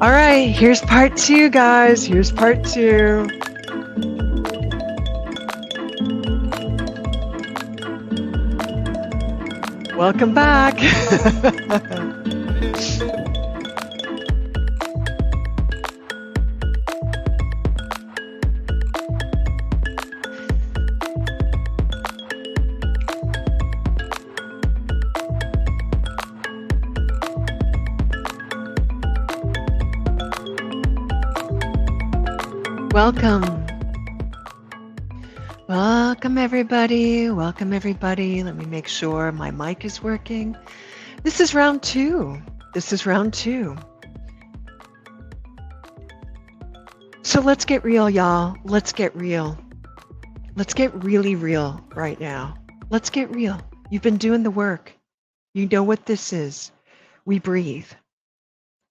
All right, here's part 2, guys. Here's part 2. Welcome back. Welcome. Welcome, everybody. Welcome, everybody. Let me make sure my mic is working. This is round 2. So let's get real, y'all. Let's get real. Let's get really real right now. Let's get real. You've been doing the work. You know what this is. We breathe.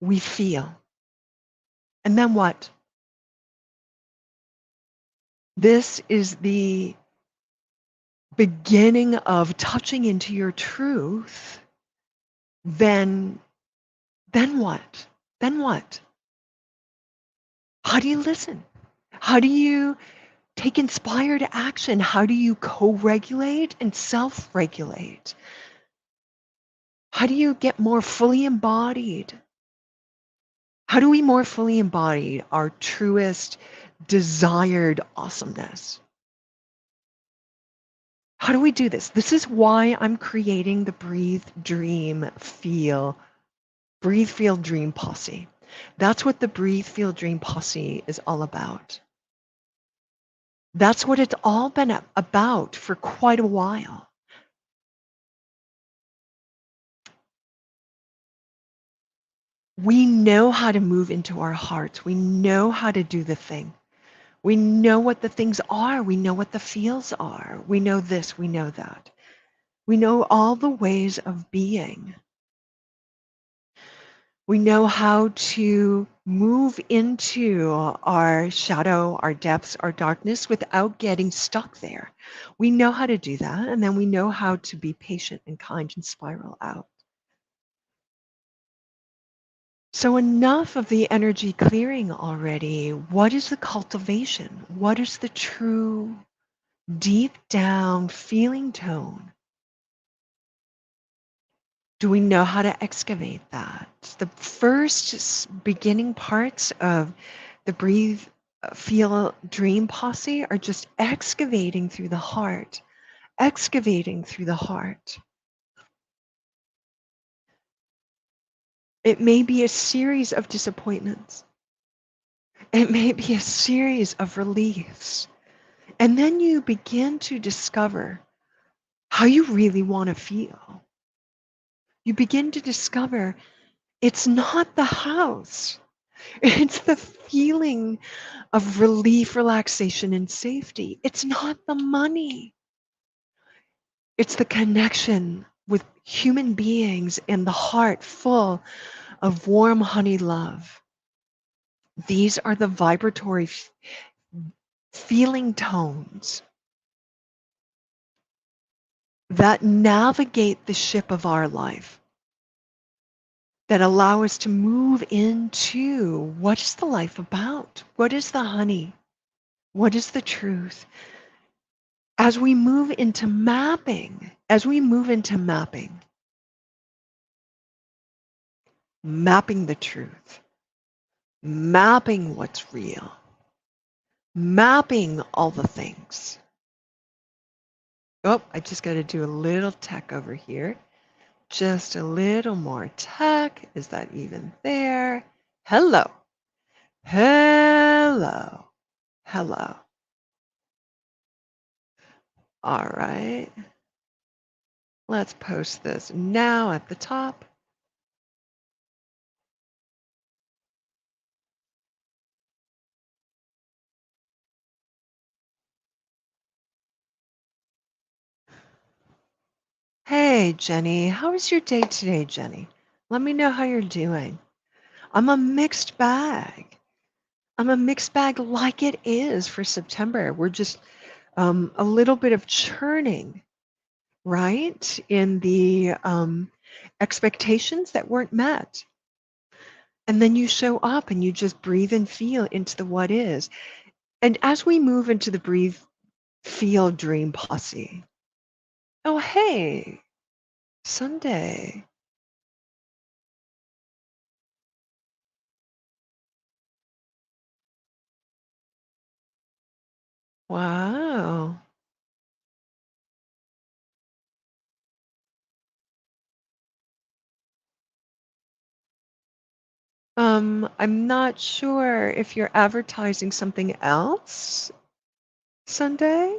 We feel. And then what? This is the beginning of touching into your truth. Then what? Then what? How do you listen? How do you take inspired action? How do you co-regulate and self-regulate? How do you get more fully embodied? How do we more fully embody our truest, desired awesomeness? How do we do this? This is why I'm creating the Breathe, Dream, Feel Posse. That's what the Breathe, Feel, Dream Posse is all about. That's what it's all been about for quite a while. We know how to move into our hearts. We know how to do the thing. We know what the things are. We know what the feels are. We know this, we know that. We know all the ways of being. We know how to move into our shadow, our depths, our darkness without getting stuck there. We know how to do that, and then we know how to be patient and kind and spiral out. So enough of the energy clearing already. What is the cultivation? What is the true, deep down feeling tone? Do we know how to excavate that? The first beginning parts of the Breathe, Feel, Dream Posse are just excavating through the heart, excavating through the heart. It may be a series of disappointments. It may be a series of reliefs. And then you begin to discover how you really want to feel. You begin to discover it's not the house. It's the feeling of relief, relaxation, and safety. It's not the money. It's the connection with human beings and the heart full of warm honey love. These are the vibratory feeling tones that navigate the ship of our life, that allow us to move into what is the life about? What is the honey? What is the truth? As we move into mapping, mapping the truth, mapping what's real, mapping all the things. Oh, I just got to do a little tech over here. Just a little more tech. Is that even there? Hello. Hello. Hello. All right. Let's post this now at the top. Hey, Jenny. How was your day today, Jenny? Let me know how you're doing. I'm a mixed bag. Like it is for September. We're just a little bit of churning, right? In the expectations that weren't met. And then you show up and you just breathe and feel into the what is. And as we move into the breathe, feel, dream posse. Oh, hey, Sunday. Wow. I'm not sure if you're advertising something else Sunday.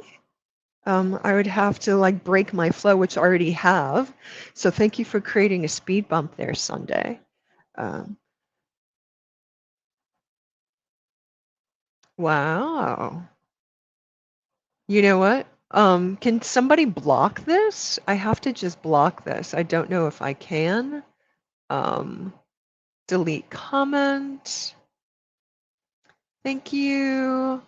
I would have to like break my flow, which I already have. So thank you for creating a speed bump there, Sunday. Um, wow. You know what? Can somebody block this? I have to just block this. I don't know if I can. Um, delete comment. Thank you.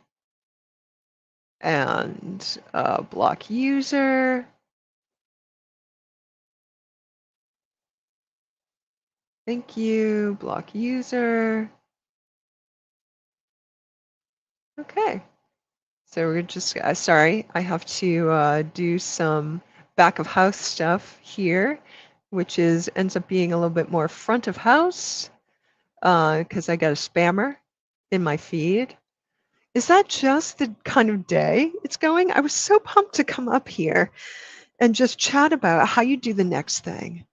And block user. Thank you. Block user. Okay. So we're just, sorry, I have to do some back of house stuff here, which is ends up being a little bit more front of house because I got a spammer in my feed. Is that just the kind of day it's going? I was so pumped to come up here and just chat about how you do the next thing.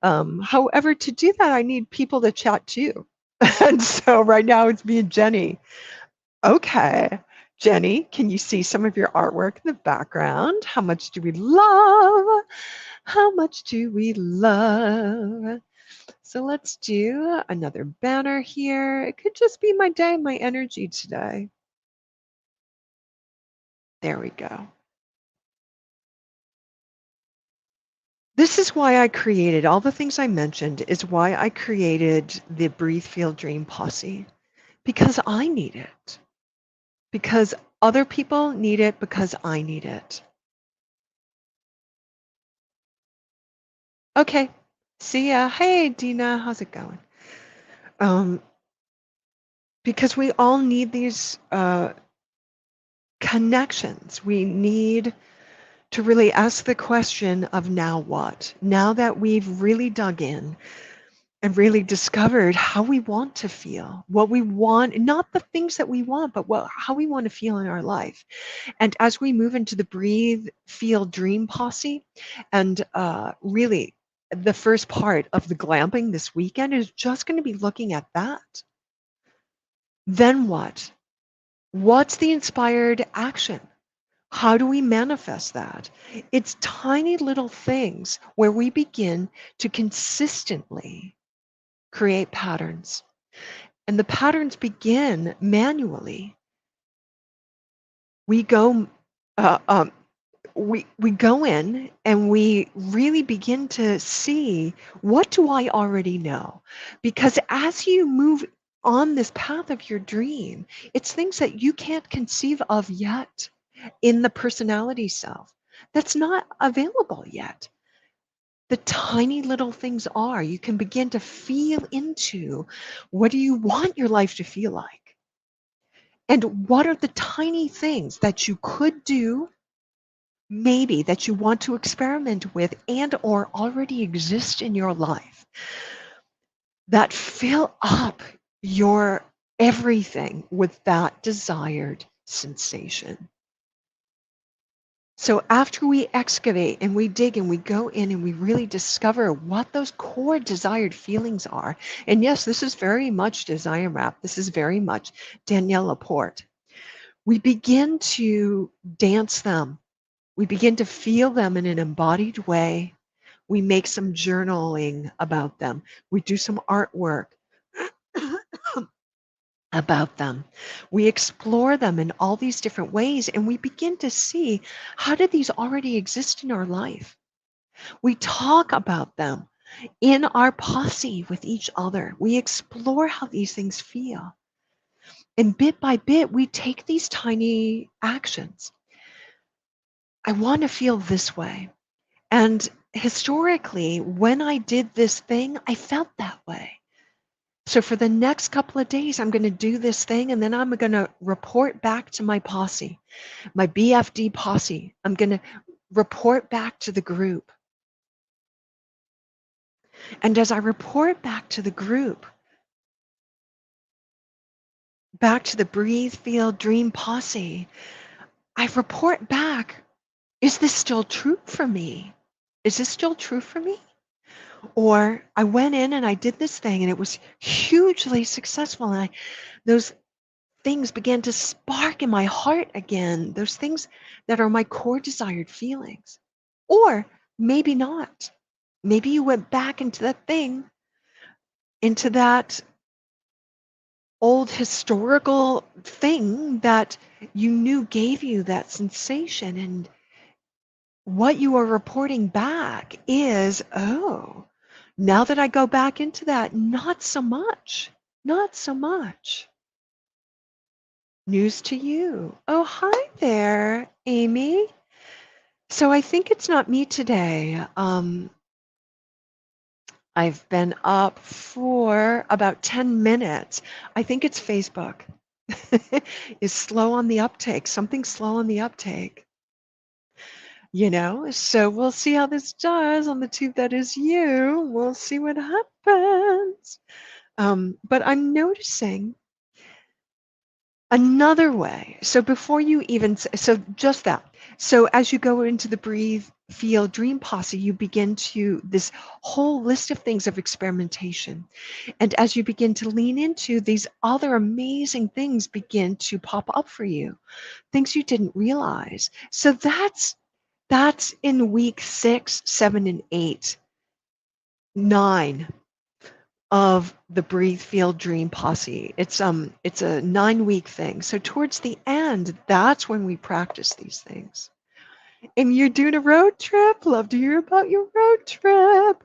However, to do that, I need people to chat too. And so right now it's me and Jenny. Okay. Jenny, can you see some of your artwork in the background? How much do we love? How much do we love? So let's do another banner here. It could just be my day, my energy today. There we go. This is why I created all the things I mentioned, is why I created the Breathe, Feel, Dream Posse. Because I need it. Because other people need it, because I need it. Okay. See ya. Hey, Dina. How's it going? Um, because we all need these connections. We need to really ask the question of now what? Now that we've really dug in and really discovered how we want to feel, what we want, not the things that we want, but how we want to feel in our life. And as we move into the breathe, feel, dream posse, and really the first part of the glamping this weekend is just going to be looking at that. Then what? What's the inspired action? How do we manifest that? It's tiny little things where we begin to consistently create patterns. And the patterns begin manually. We go uh, um, we go in and we really begin to see, what do I already know? Because as you move on this path of your dream, it's things that you can't conceive of yet in the personality self. That's not available yet. The tiny little things are. You can begin to feel into, what do you want your life to feel like? And what are the tiny things that you could do, maybe that you want to experiment with and or already exist in your life, that fill up your everything with that desired sensation. So after we excavate and we dig and we go in and we really discover what those core desired feelings are, and yes, this is very much Design Wrap, this is very much Danielle LaPorte, we begin to dance them. We begin to feel them in an embodied way. We make some journaling about them. We do some artwork about them. We explore them in all these different ways, and we begin to see, how do these already exist in our life? We talk about them in our posse with each other. We explore how these things feel. And bit by bit, we take these tiny actions. I want to feel this way. And historically, when I did this thing, I felt that way. So for the next couple of days, I'm going to do this thing and then I'm going to report back to my posse, my BFD posse. I'm going to report back to the group. And as I report back to the group, back to the Breathe, Feel, Dream posse, I report back, is this still true for me? Is this still true for me? Or I went in and I did this thing and it was hugely successful. And those things began to spark in my heart again, those things that are my core desired feelings. Or maybe not. Maybe you went back into that thing, into that old historical thing that you knew gave you that sensation. And what you are reporting back is, oh, now that I go back into that, not so much, not so much. News to you. Oh, hi there, Amy. So I think it's not me today. I've been up for about 10 minutes. I think it's Facebook. Is slow on the uptake, something slow on the uptake. So we'll see how this does on the tube that is you. We'll see what happens. But I'm noticing another way. So before you even, so just that. So as you go into the Breathe, Feel, Dream posse, you begin to, this whole list of things of experimentation. And as you begin to lean into, these other amazing things begin to pop up for you, things you didn't realize. So that's in week 6, 7, and 8, 9 of the Breathe, Feel, Dream posse. It's a 9-week thing. So towards the end, that's when we practice these things. And you're doing a road trip. Love to hear about your road trip.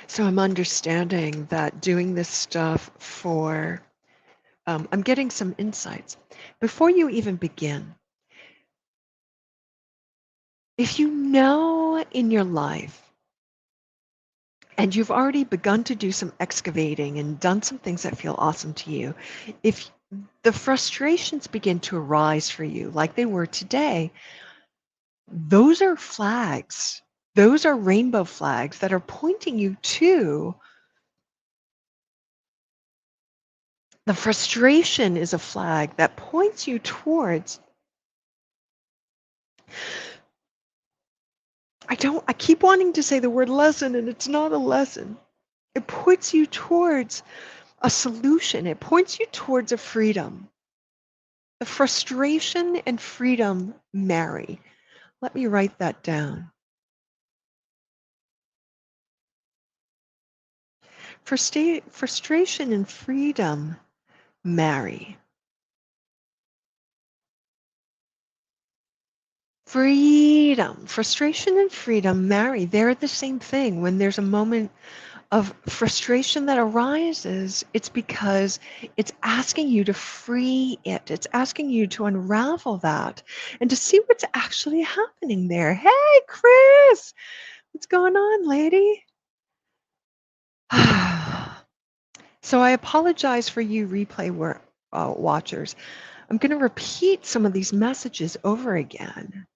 So I'm understanding that doing this stuff for, I'm getting some insights. Before you even begin, if you know in your life, and you've already begun to do some excavating and done some things that feel awesome to you, if the frustrations begin to arise for you like they were today, those are flags. Those are rainbow flags that are pointing you to the frustration is a flag that points you towards, I keep wanting to say the word lesson and it's not a lesson. It points you towards a solution. It points you towards a freedom. The frustration and freedom marry. Let me write that down. Frustration and freedom marry. Freedom. Frustration and freedom marry. They're the same thing. When there's a moment of frustration that arises, it's because it's asking you to free it. It's asking you to unravel that and to see what's actually happening there. Hey, Chris, what's going on, lady? So I apologize for you replay watchers. I'm going to repeat some of these messages over again.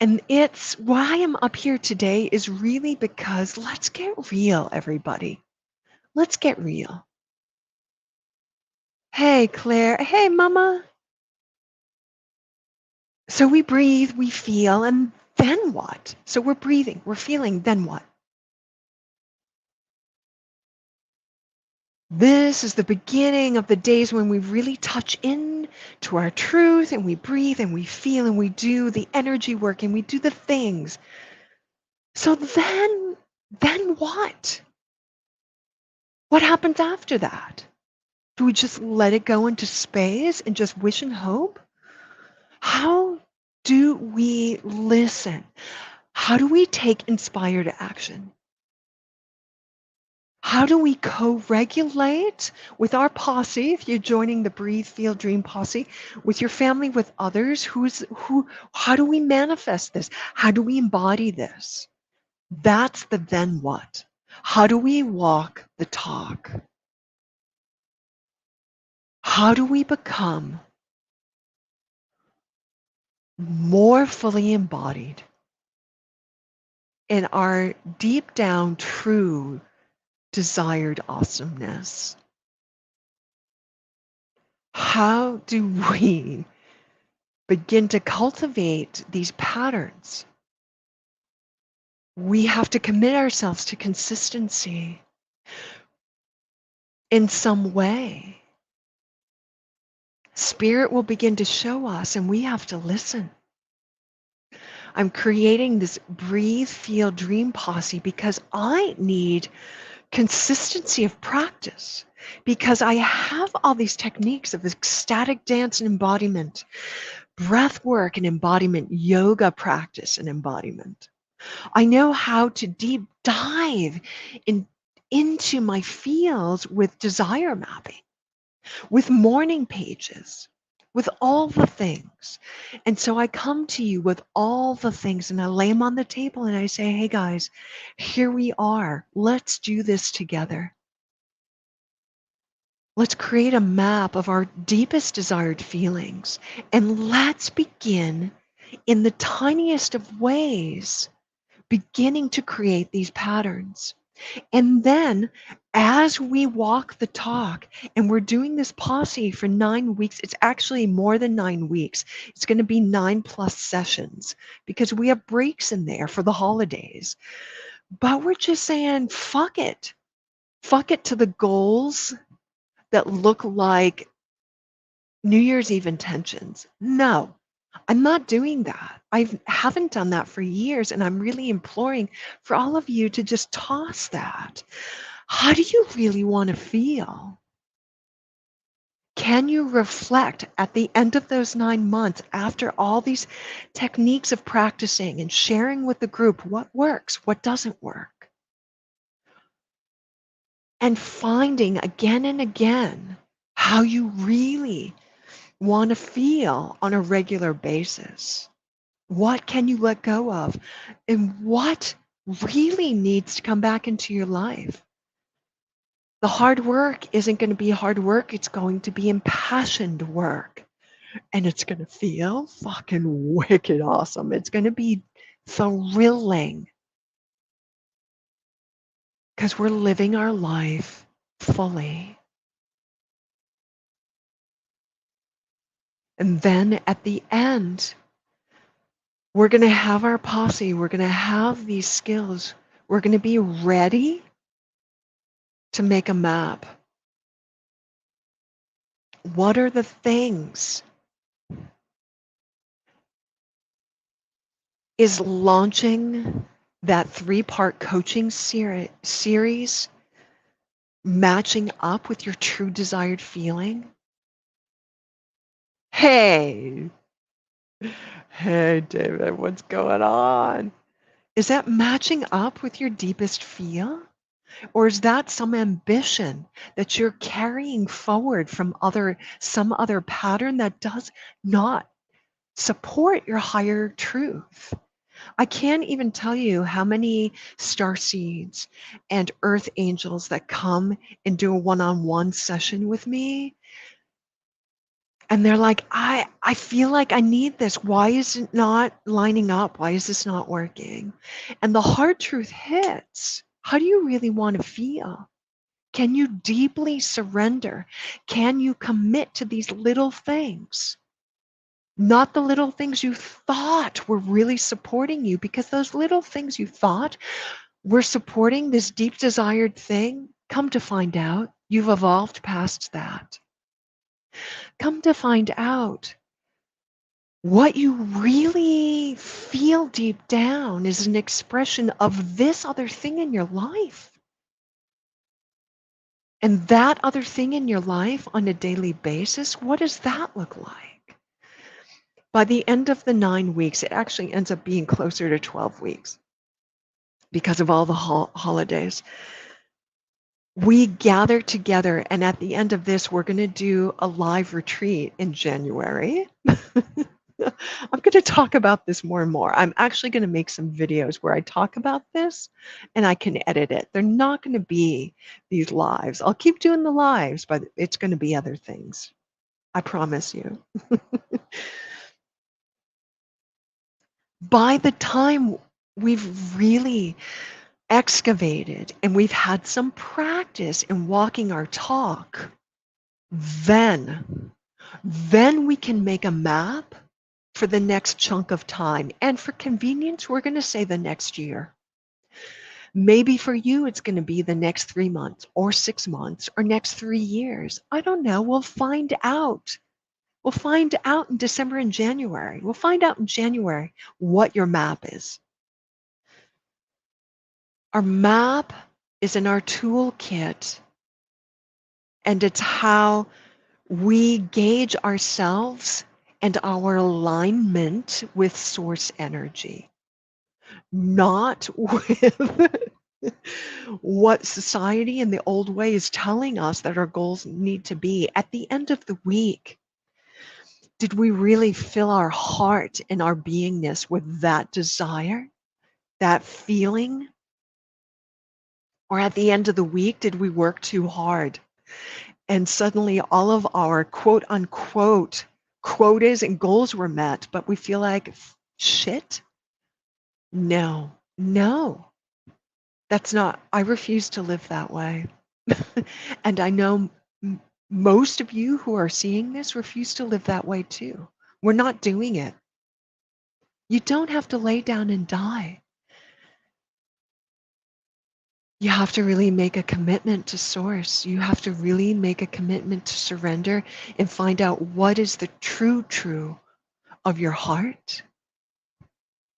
And it's why I'm up here today is really because let's get real, everybody. Let's get real. Hey, Claire. Hey, Mama. So we breathe, we feel, and then what? So we're breathing, we're feeling, then what? This is the beginning of the days when we really touch in to our truth and we breathe and we feel and we do the energy work and we do the things. So then what? What happens after that? Do we just let it go into space and just wish and hope? How do we listen? How do we take inspired action? How do we co-regulate with our posse, if you're joining the Breathe, Feel, Dream posse, with your family, with others? How do we manifest this? How do we embody this? That's the then what. How do we walk the talk? How do we become more fully embodied in our deep down true desired awesomeness? How do we begin to cultivate these patterns? We have to commit ourselves to consistency in some way. Spirit will begin to show us, and we have to listen. I'm creating this Breathe, Feel, Dream posse because I need consistency of practice, because I have all these techniques of ecstatic dance and embodiment, breath work and embodiment, yoga practice and embodiment. I know how to deep dive into my fields with desire mapping, with morning pages, with all the things. And so I come to you with all the things and I lay them on the table and I say, hey guys, here we are. Let's do this together. Let's create a map of our deepest desired feelings and let's begin in the tiniest of ways, beginning to create these patterns. And then as we walk the talk, and we're doing this posse for 9 weeks, it's actually more than 9 weeks. It's going to be 9+ sessions because we have breaks in there for the holidays. But we're just saying, fuck it. Fuck it to the goals that look like New Year's Eve intentions. No, I'm not doing that. I haven't done that for years, and I'm really imploring for all of you to just toss that. How do you really want to feel? Can you reflect at the end of those 9 months, after all these techniques of practicing and sharing with the group what works, what doesn't work, and finding again and again how you really want to feel on a regular basis? What can you let go of? And what really needs to come back into your life? The hard work isn't going to be hard work. It's going to be impassioned work. And it's going to feel fucking wicked awesome. It's going to be thrilling because we're living our life fully. And then at the end, we're going to have our posse. We're going to have these skills. We're going to be ready to make a map. What are the things? Is launching that 3-part coaching series matching up with your true desired feeling? Hey, hey, David, what's going on? Is that matching up with your deepest feel? Or is that some ambition that you're carrying forward from some other pattern that does not support your higher truth? I can't even tell you how many star seeds and earth angels that come and do a one-on-one session with me. And they're like, I feel like I need this. Why is it not lining up? Why is this not working? And the hard truth hits. How do you really want to feel? Can you deeply surrender? Can you commit to these little things? Not the little things you thought were really supporting you, because those little things you thought were supporting this deep desired thing, come to find out, you've evolved past that. Come to find out what you really feel deep down is an expression of this other thing in your life. And that other thing in your life on a daily basis, what does that look like? By the end of the 9 weeks, it actually ends up being closer to 12 weeks because of all the holidays. we gather together, and at the end of this, we're going to do a live retreat in January. I'm going to talk about this more and more. I'm actually going to make some videos where I talk about this and I can edit it. They're not going to be these lives. I'll keep doing the lives, but it's going to be other things. I promise you. By the time we've really excavated and we've had some practice in walking our talk, then we can make a map for the next chunk of time. And for convenience, we're going to say the next year. Maybe for you, it's going to be the next 3 months or 6 months or next 3 years. I don't know. We'll find out. We'll find out in December and January. We'll find out in January what your map is. Our map is in our toolkit, and it's how we gauge ourselves and our alignment with source energy, not with what society and the old way is telling us that our goals need to be. At the end of the week, did we really fill our heart and our beingness with that desire, that feeling? Or at the end of the week, did we work too hard? And suddenly all of our quote unquote quotas and goals were met, but we feel like shit? No, that's not, I refuse to live that way. And I know most of you who are seeing this refuse to live that way too. We're not doing it. You don't have to lay down and die. You have to really make a commitment to source. You have to really make a commitment to surrender and find out what is the true of your heart.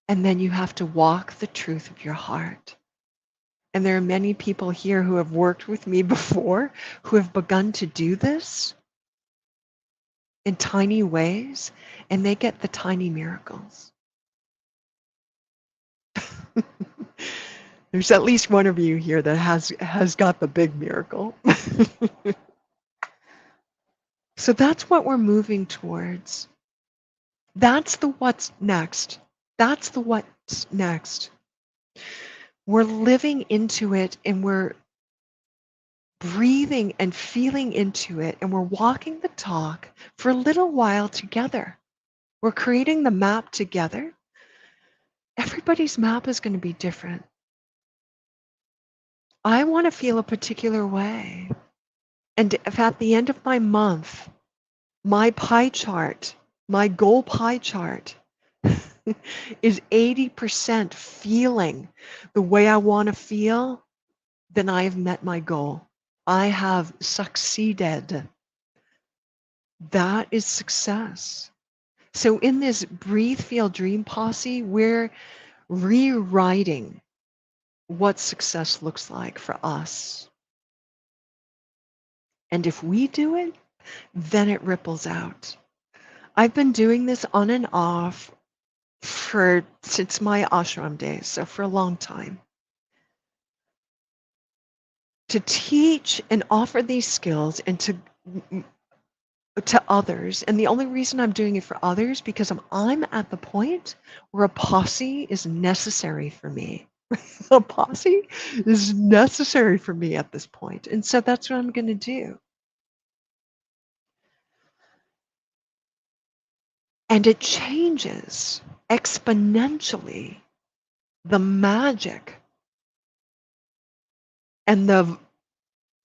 And then you have to walk the truth of your heart. And there are many people here who have worked with me before who have begun to do this in tiny ways, and they get the tiny miracles. There's at least one of you here that has got the big miracle. So that's what we're moving towards. That's the what's next. That's the what's next. We're living into it, and we're breathing and feeling into it, and we're walking the talk for a little while together. We're creating the map together. Everybody's map is going to be different. I want to feel a particular way. And if at the end of my month, my pie chart, my goal pie chart is 80% feeling the way I want to feel, then I have met my goal. I have succeeded. That is success. So in this Breathe, Feel, Dream Posse, we're rewriting what success looks like for us. And if we do it, then it ripples out. I've been doing this on and off since my ashram days, so for a long time. To teach and offer these skills and to others, and the only reason I'm doing it for others because I'm at the point where a posse is necessary for me. A posse is necessary for me at this point, and so that's what I'm going to do. And it changes exponentially the magic and the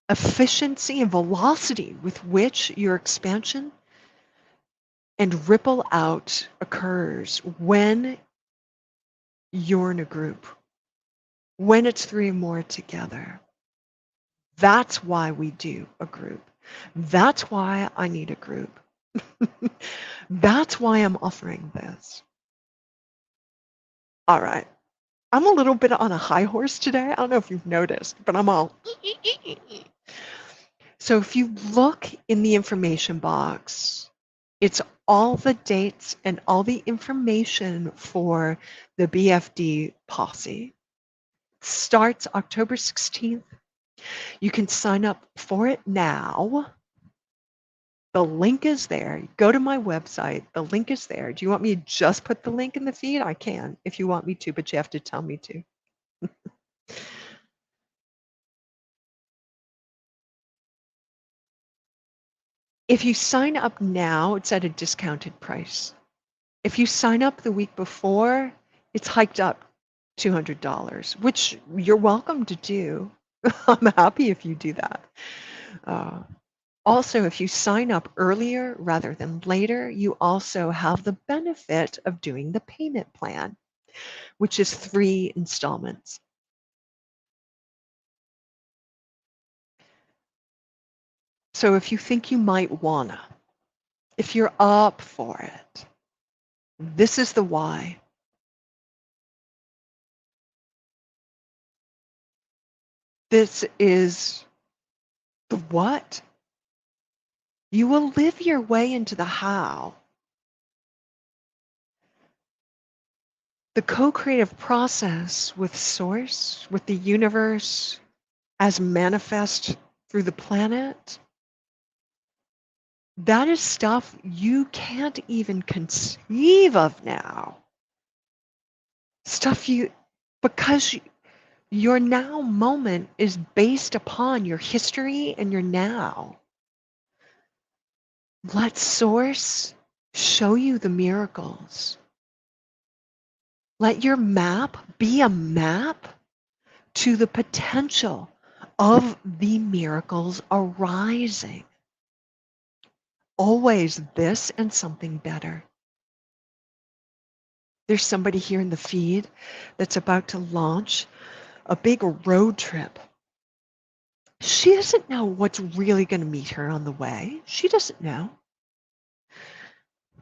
efficiency and velocity with which your expansion and ripple out occurs when you're in a group, when it's 3 or more together. That's why we do a group. That's why I need a group. That's why I'm offering this. All right. I'm a little bit on a high horse today. I don't know if you've noticed, but I'm all. So if you look in the information box, it's all the dates and all the information for the BFD Posse. Starts October 16th You can sign up for it now. The link is there. Go to my website. The link is there. Do you want me to just put the link in the feed? I can if you want me to, but you have to tell me to. If you sign up now, it's at a discounted price. If you sign up the week before, it's hiked up $200, which you're welcome to do. I'm happy if you do that. Uh, Also, if you sign up earlier rather than later, you also have the benefit of doing the payment plan, which is 3 installments. So if you think you might wanna, if you're up for it, this is the why. This is the what. You will live your way into the how. The co-creative process with source, with the universe as manifest through the planet, that is stuff you can't even conceive of now. Stuff you, because your now moment is based upon your history and your now. Let Source show you the miracles. Let your map be a map to the potential of the miracles arising. Always this and something better. There's somebody here in the feed that's about to launch a big road trip. She doesn't know what's really going to meet her on the way. She doesn't know.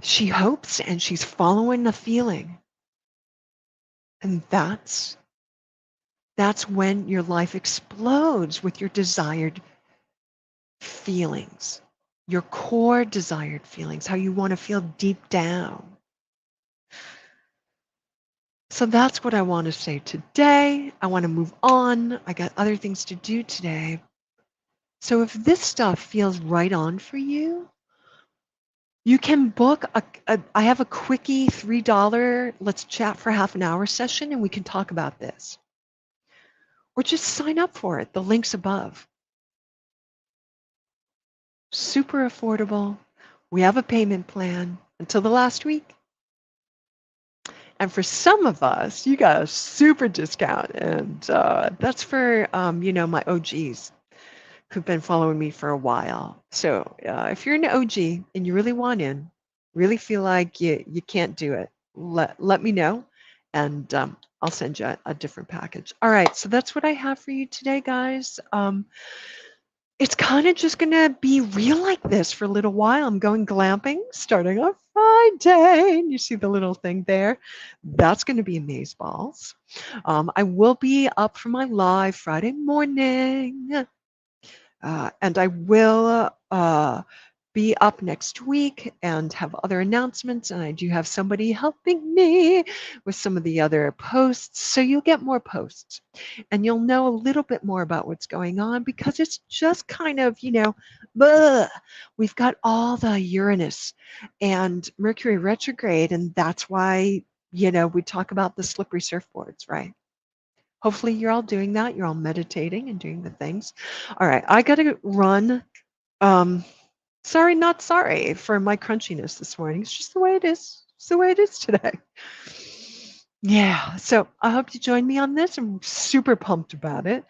She hopes and she's following the feeling. And that's when your life explodes with your desired feelings, your core desired feelings, how you want to feel deep down. So that's what I want to say today. I want to move on. I got other things to do today. So if this stuff feels right on for you, you can book I have a quickie $3 let's chat for half an hour session and we can talk about this. Or just sign up for it. The link's above. Super affordable. We have a payment plan until the last week. And for some of us, you got a super discount. And that's for, my OGs who've been following me for a while. So if you're an OG and you really want in, really feel like you can't do it, let me know. And I'll send you a different package. All right. So that's what I have for you today, guys. It's kind of just going to be real like this for a little while. I'm going glamping starting on Friday. And you see the little thing there? That's going to be amazeballs. I will be up for my live Friday morning. And I will be up next week and have other announcements. And I do have somebody helping me with some of the other posts. So you'll get more posts and you'll know a little bit more about what's going on because it's just kind of, we've got all the Uranus and Mercury retrograde. And that's why, we talk about the slippery surfboards, right? Hopefully you're all doing that. You're all meditating and doing the things. All right, I got to run. Sorry, not sorry for my crunchiness this morning. It's just the way it is. It's the way it is today. Yeah, so I hope you join me on this. I'm super pumped about it.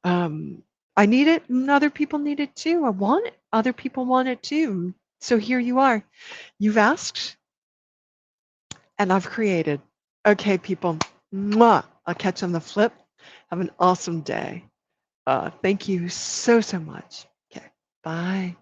I need it, and other people need it too. I want it. Other people want it too. So here you are. You've asked, and I've created. Okay, people. Mwah. I'll catch you on the flip. Have an awesome day. Thank you so, so much. Okay, bye.